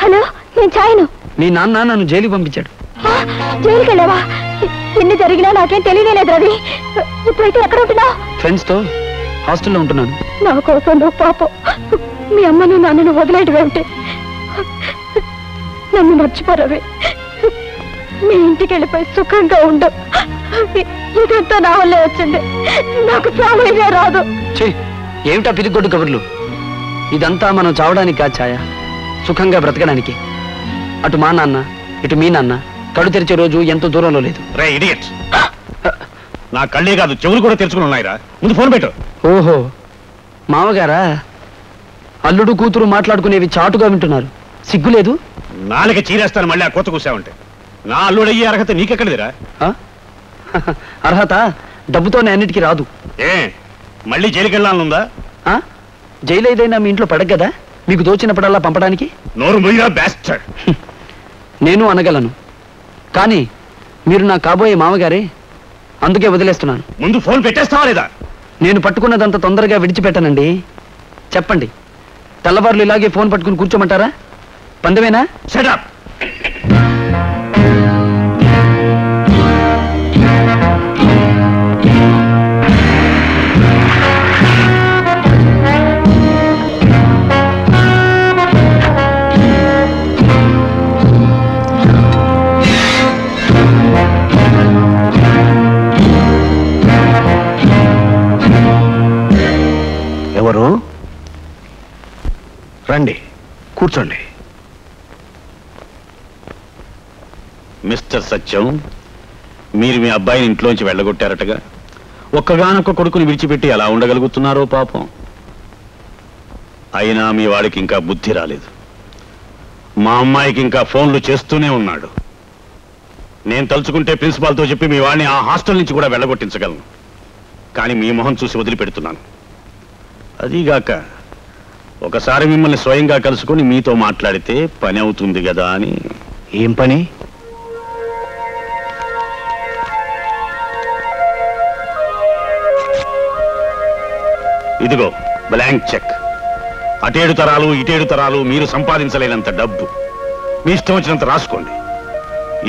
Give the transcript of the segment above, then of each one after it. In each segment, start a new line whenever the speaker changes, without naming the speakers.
Hello, నేను ఛాయను.
మీ నాన్న నన్ను జైలుకి పంపించాడు.
జైలుకి వెళ్ళావా? ఎన్ని జరిగినా నాకేం తెలియలేదు రవి. ఇప్పుడైతే ఎక్కడ ఉంటున్నావు?
ఫ్రెండ్స్ తో హాస్టల్లో ఉంటున్నాను.
నా కోసం నువ్వు పాపం మీ అమ్మను నాన్నను వదిలేయటమేమిటి? నన్ను మర్చిపోరవి. మీ ఇంటికి వెళ్ళిపోయి సుఖంగా ఉండు. ఇదంతా నా వల్లే వచ్చింది. నాకు చావైనా రాదు.
ఏమిటా పిరిగొడ్డు కబుర్లు? ఇదంతా మనం చావడానికి కాదు ఛాయ, సుఖంగా బ్రతకడానికి. అటు మా నాన్న ఇటు మీ నాన్న కళ్ళు తెరిచే రోజు ఎంతో దూరంలో లేదు.
రే ఇడియట్, నా కళ్ళే కాదు చెవులు కూడా తెరుచుకుని ఉన్నాయిరా. ముందు ఫోన్ పెట్టు.
ఓహో, మామగారా? అల్లుడు కూతురు మాట్లాడుకునేవి చాటుగా వింటున్నారు. సిగ్గులేదు?
నాలుక చీరేస్తాను మళ్ళీ ఆ కొత్త కూసావంటే. నా అల్లుడయ్యే అర్హత నీకెక్కడిదిరా?
అర్హత డబ్బుతోనే అన్నిటికీ రాదు.
ఏ మళ్ళీ జైలుకి వెళ్ళాలనుందా?
జైలు ఏదైనా మీ ఇంట్లో పడక కదా మీకు దోచినప్పుడల్లా పంపడానికి?
నోరు మొయ్యరా బ్యాస్టర్డ్.
నేను అనగలను, కానీ మీరు నా కాబోయే మామగారే, అందుకే వదిలేస్తున్నాను.
ముందు ఫోన్ పెట్టేస్తావా లేదా?
నేను పట్టుకున్నదంత తొందరగా విడిచిపెట్టానండి. చెప్పండి, తెల్లవారులు ఇలాగే ఫోన్ పట్టుకుని కూర్చోమంటారా? పందమేనా?
Shut up.
ఎవరు? రండి, కూర్చోండి.
మిస్టర్ సత్యం, మీరు మీ అబ్బాయిని ఇంట్లోంచి వెళ్ళగొట్టారటగా. ఒక్కగానొక్క కొడుకుని విడిచిపెట్టి ఎలా ఉండగలుగుతున్నారో పాపం. అయినా మీ వాడికి ఇంకా బుద్ధి రాలేదు. మా అమ్మాయికి ఇంకా ఫోన్లు చేస్తూనే ఉన్నాడు. నేను తలుచుకుంటే ప్రిన్సిపాల్తో చెప్పి మీ వాడిని ఆ హాస్టల్ నుంచి కూడా వెళ్ళగొట్టించగలను. కానీ మీ మొహం చూసి వదిలిపెడుతున్నాను. అదీగాక ఒకసారి మిమ్మల్ని స్వయంగా కలుసుకొని మీతో మాట్లాడితే పని అవుతుంది కదా అని.
ఏం పని?
ఇదిగో బ్లాంక్ చెక్. అటేడు తరాలు ఇటేడు తరాలు మీరు సంపాదించలేనంత డబ్బు. మీ ఇష్టం వచ్చినంత రాసుకోండి.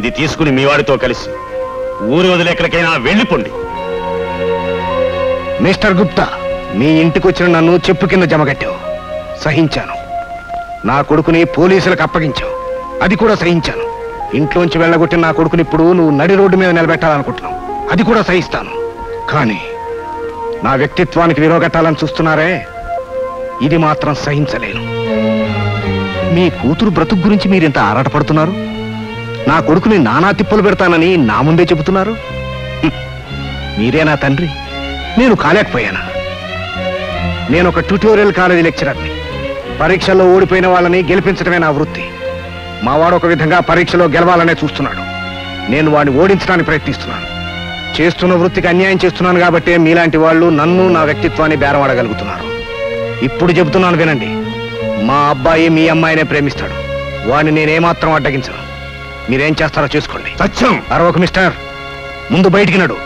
ఇది తీసుకుని మీ వాడితో కలిసి ఊరి వదిలి ఎక్కడికైనా వెళ్ళిపోండి.
మిస్టర్ గుప్తా, మీ ఇంటికి వచ్చిన నన్ను చెప్పు కింద జమగట్టావు, సహించాను. నా కొడుకుని పోలీసులకు అప్పగించావు, అది కూడా సహించాను. ఇంట్లోంచి వెళ్ళగొట్టిన నా కొడుకుని ఇప్పుడు నువ్వు నడి రోడ్డు మీద నిలబెట్టాలనుకుంటున్నావు, అది కూడా సహిస్తాను. కానీ నా వ్యక్తిత్వానికి విరోగట్టాలని చూస్తున్నారే, ఇది మాత్రం సహించలేను. మీ కూతురు బ్రతుకు గురించి మీరింత ఆరాటపడుతున్నారు. నా కొడుకుని నానా తిప్పలు పెడతానని నా ముందే చెబుతున్నారు. మీరే నా తండ్రి, నేను కాలేకపోయానా? నేను ఒక ట్యూటోరియల్ కాలేజీ లెక్చరర్ని. పరీక్షల్లో ఓడిపోయిన వాళ్ళని గెలిపించడమే నా వృత్తి. మావాడు ఒక విధంగా పరీక్షలో గెలవాలనే చూస్తున్నాడు. నేను వాడిని ఓడించడానికి ప్రయత్నిస్తున్నాను. చేస్తున్న వృత్తికి అన్యాయం చేస్తున్నాను కాబట్టే మీలాంటి వాళ్ళు నన్ను, నా వ్యక్తిత్వాన్ని బేరవాడగలుగుతున్నారు. ఇప్పుడు చెబుతున్నాను వినండి, మా అబ్బాయి మీ అమ్మాయినే ప్రేమిస్తాడు. వాడిని నేనేమాత్రం అడ్డగించను. మీరేం చేస్తారో చేసుకోండి.
సత్యం,
అరవకు మిస్టర్, ముందు బయటికి నడు.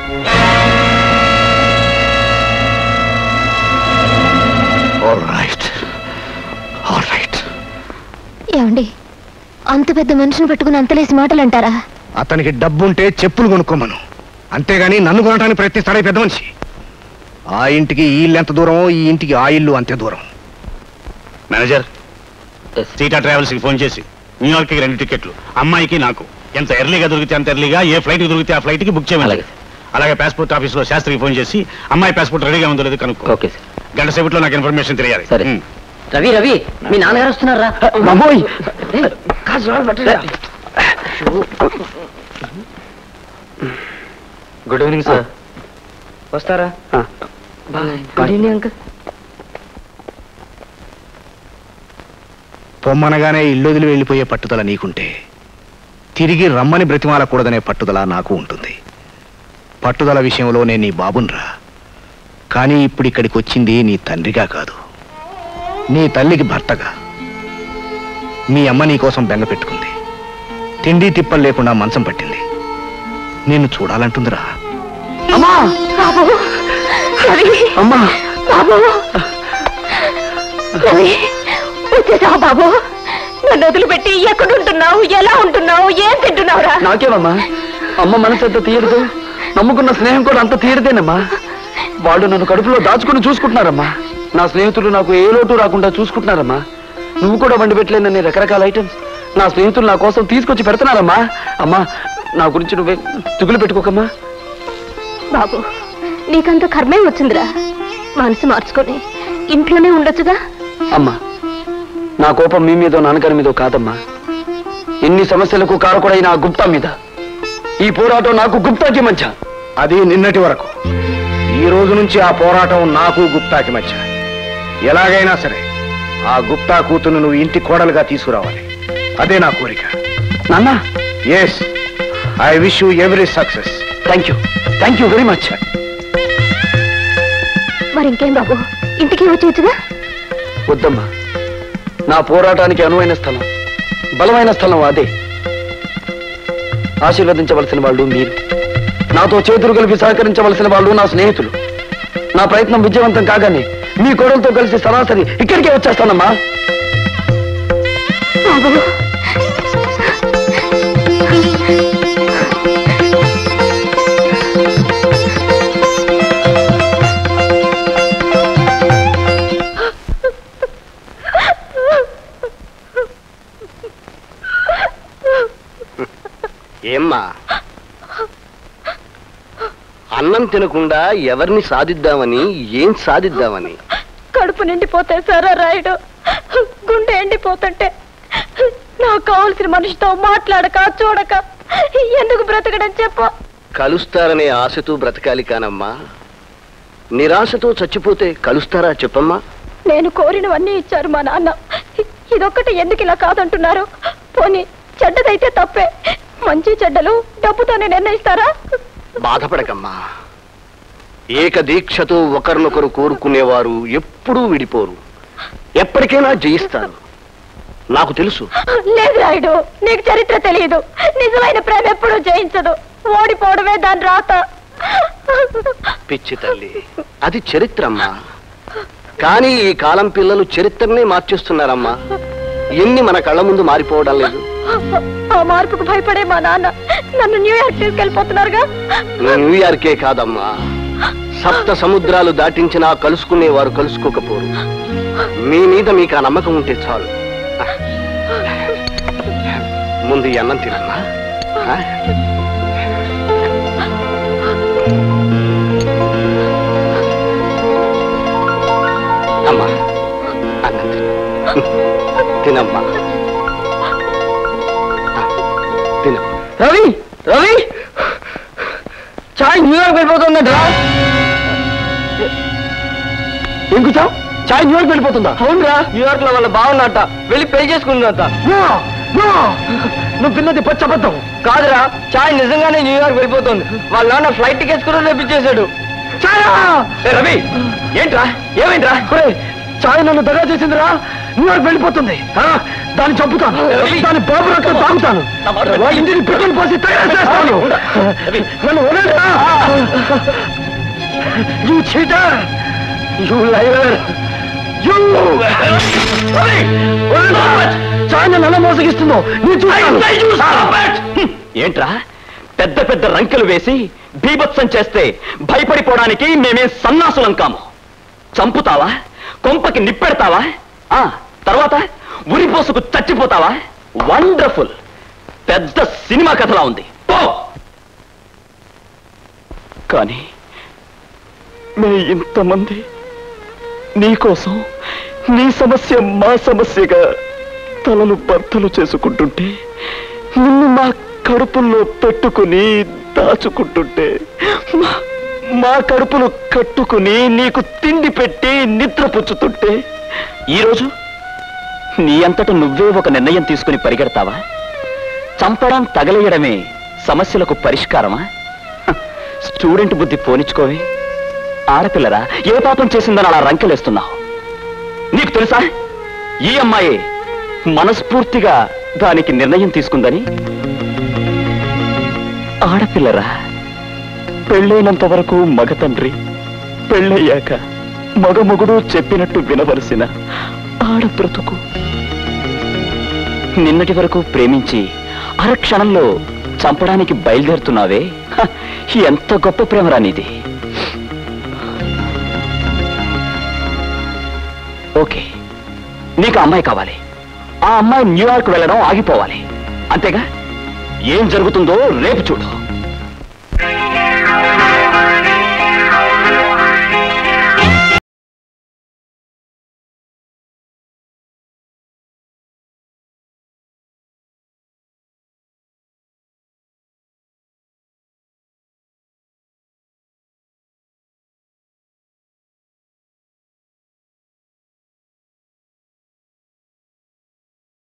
ఏమండి, అంత పెద్ద మనిషిని పట్టుకుని అంతలేసి మాటలు అంటారా?
అతనికి డబ్బుంటే చెప్పులు కొనుక్కోమను, అంతేగాని నన్ను కొనడానికి ప్రయత్నిస్తాడే పెద్ద మనిషి. ఆ ఇంటికి ఈ ఇల్లు ఎంత దూరమో ఈ ఇంటికి ఆ ఇల్లు అంతే దూరం.
మేనేజర్, సీటా ట్రావెల్స్ కి ఫోన్ చేసి న్యూయార్క్కి 2 టికెట్లు, అమ్మాయికి నాకు, ఎంత ఎర్లీగా దొరికితే అంత ఎర్లీగా, ఏ ఫ్లైట్ కి దొరికితే ఆ ఫ్లైట్ కి బుక్ చేయమని. అలాగే పాస్పోర్ట్ ఆఫీస్ లో శాస్త్రికి ఫోన్ చేసి అమ్మాయి పాస్పోర్ట్ రెడీగా ఉందో లేదు కనుక్కో.
Okay sir.
గంట సేపట్లో నాకు ఇన్ఫర్మేషన్ తెలియాలి.
రవి రవి, మీ నాన్నగారు వస్తున్నారా? Good evening sir. వస్తారా? Good evening uncle.
పొమ్మనగానే ఇల్లు వదిలి వెళ్ళిపోయే పట్టుదల నీకుంటే తిరిగి రమ్మని బ్రతిమాలకూడదనే పట్టుదల నాకు ఉంటుంది. పట్టుదల విషయంలో నేను నీ బాబున్రా. కానీ ఇప్పుడు ఇక్కడికి వచ్చింది నీ తండ్రిగా కాదు, నీ తల్లికి భర్తగా. మీ అమ్మ నీ కోసం బెంగ పెట్టుకుంది, తిండి తిప్పలు లేకుండా మంచం పట్టింది. నిన్ను చూడాలంటుందిరా.
అమ్మా!
అమ్మా!
వచ్చేసావా బాబు? నన్ను వదిలిపెట్టి ఎక్కడుంటున్నావు, ఎలా ఉంటున్నావు, ఏం తింటున్నావురా?
నాకేమమ్మా, అమ్మ మనసు ఎంత తీయదు, నమ్ముకున్న స్నేహం కూడా అంత తీయదేనమ్మా. వాళ్ళు నన్ను కడుపులో దాచుకుని చూసుకుంటున్నారమ్మా. నా స్నేహితులు నాకు ఏ లోటు రాకుండా చూసుకుంటున్నారమ్మా. నువ్వు కూడా వండి పెట్టలేనని రకరకాల ఐటమ్స్ నా స్నేహితులు నా కోసం తీసుకొచ్చి పెడుతున్నారమ్మా. అమ్మా, నా గురించి నువ్వే దిగులు పెట్టుకోకమ్మా.
బాబు, నీకంత కర్మే వచ్చిందిరా. మనసు మార్చుకొని ఇంట్లోనే ఉండొచ్చుగా.
అమ్మా, నా కోపం మీ మీదో నాన్నగారి మీదో కాదమ్మా. ఎన్ని సమస్యలకు కారకుడైన ఆ గుప్తా మీద. ఈ పోరాటం నాకు గుప్తాకి మధ్య.
అది నిన్నటి వరకు. ఈ రోజు నుంచి ఆ పోరాటం నాకు గుప్తాకి మధ్య. ఎలాగైనా సరే ఆ గుప్తా కూతురు నువ్వు ఇంటి కోడలుగా తీసుకురావాలి. అదే నా కోరిక.
నాన్న,
yes, I wish you every success.
Thank you very much.
మరి ఇంకేం బాబు, ఇంటికి వచ్చేచ్చుగా.
వద్దమ్మా, నా పోరాటానికి అనువైన స్థలం, బలమైన స్థలం అదే. ఆశీర్వదించవలసిన వాళ్ళు మీరు, నాతో చేతులు కలిపి సహకరించవలసిన వాళ్ళు నా స్నేహితులు. నా ప్రయత్నం విజయవంతం కాగానే మీ కోడలతో కలిసి సరాసరి ఇక్కడికే వచ్చేస్తానమ్మా.
బాబు,
ఏమ్మా, అన్నం తినకుండా ఎవరిని సాధిద్దామని, ఏం సాధిద్దామని?
కడుపు నిండిపోతే సరా రాయుడు, గుండె ఎండిపోతుంటే నాకు కావలసిన మనిషితో మాట్లాడక చూడక ఎందుకు బ్రతకడం చెప్పు.
కలుస్తారనే ఆశతో బ్రతకాలి కానమ్మా. నిరాశతో చచ్చిపోతే కలుస్తారా చెప్పమ్మా?
నేను కోరినవన్నీ ఇచ్చారు మా నాన్న. ఇదొక్కటి ఎందుకు ఇలా కాదంటున్నారు? పోనీ చెడ్డదైతే తప్పే, మంచి చెడ్డలు డబ్బుతోనే నిర్ణయిస్తారా?
బాధపడకమ్మా. ఏకదీక్షతో ఒకరినొకరు కోరుకునేవారు ఎప్పుడూ విడిపోరు, ఎప్పటికైనా జయిస్తారు. నాకు తెలుసు.
లేదు రాయుడు, నీకు చరిత్ర తెలియదు. నిజమైన ప్రేమ ఎప్పుడూ జయించదు, ఓడిపోవడమే దాని రాత.
పిచ్చి తల్లి, అది చరిత్రమ్మా. కానీ ఈ కాలం పిల్లలు చరిత్రనే మార్చేస్తున్నారమ్మా. ఎన్ని మన కళ్ళ ముందు మారిపోవడం లేదు.
ఆ మార్పుకు భయపడే మా నాన్న నన్ను న్యూయార్క్ తీసుకెళ్ళిపోతున్నారుగా.
న్యూయార్కే కాదమ్మా, సప్త సముద్రాలు దాటించినా కలుసుకునేవారు కలుసుకోకపోరు. మీ మీద మీకు ఆ నమ్మకం ఉంటే చాలు. ముందు ఈ అన్నం తినమ్మా. అమ్మా, అన్నం తినమ్మా.
రవి, రవి, చాయ్ న్యూయార్క్ వెళ్ళిపోతుందంటరా. ఏం కూర్చావు? చాయ్ న్యూయార్క్ వెళ్ళిపోతుందా? అవునరా, న్యూయార్క్ లో వాళ్ళ బాగున్నట్ట, వెళ్ళి పెళ్లి చేసుకుందంట. నువ్వు పిన్నది పచ్చబద్ధం కాదురా. చాయ్ నిజంగానే న్యూయార్క్ వెళ్ళిపోతుంది. వాళ్ళ నాన్న ఫ్లైట్ టికెట్స్ కూడా తెప్పించేశాడు. రవి, ఏంట్రా, ఏమైందిరా? చాయ్ నన్ను దగా చేసిందిరా. న్యూయార్క్ వెళ్ళిపోతుంది. దాన్ని చంపుతాను, దాని బాబు రక్తం తాగుతాను, ఇంటిని పెట్రోల్ పోసి తయారు చేస్తాను. నన్ను వదలరా. You cheater! You liar! You! చాయ్ నన్ను ఎలా మోసగిస్తుందో నేను చూస్తాను. ఏంట్రా, పెద్ద పెద్ద రంకెలు వేసి బీభత్సం చేస్తే భయపడిపోవడానికి మేమేం సన్నాసులం కాము. చంపుతావా, కొంపకి నిప్పెడతావా, తర్వాత ఉరిపోసుకు చచ్చిపోతావా? వండర్ఫుల్, పెద్ద సినిమా కథలా ఉంది. కానీ మే ఇంతమంది నీకోసం, నీ సమస్య మా సమస్యగా తలలు బర్తలు చేసుకుంటుంటే, నిన్ను మా కడుపుల్లో పెట్టుకుని దాచుకుంటుంటే, మా కడుపులు కట్టుకుని నీకు తిండి పెట్టి నిద్రపుచ్చుతుంటే, ఈరోజు నీ అంతట నువ్వే ఒక నిర్ణయం తీసుకుని పరిగెడతావా? చంపడం, తగలేయడమే సమస్యలకు పరిష్కారమా? స్టూడెంట్ బుద్ధి పోనిచ్చుకోవే. ఆడపిల్లరా, ఏ పాపం చేసిందని అలా రంకెలేస్తున్నావు? నీకు తెలుసా, ఈ అమ్మాయే మనస్ఫూర్తిగా దానికి నిర్ణయం తీసుకుందని? ఆడపిల్లరా, పెళ్ళైనంత వరకు మగ తండ్రి, పెళ్ళయ్యాక మగ మొగుడు చెప్పినట్టు వినవలసిన ఆడబ్రతుకు.
నిన్నటి వరకు ప్రేమించి అరక్షణంలో చంపడానికి బయలుదేరుతున్నావే, ఎంత గొప్ప ప్రేమరా నీది. ఓకే, నీకు అమ్మాయి కావాలి. ఆ అమ్మాయి న్యూయార్క్ వెళ్ళడం ఆగిపోవాలి, అంతేగా? ఏం జరుగుతుందో రేపు చూడు.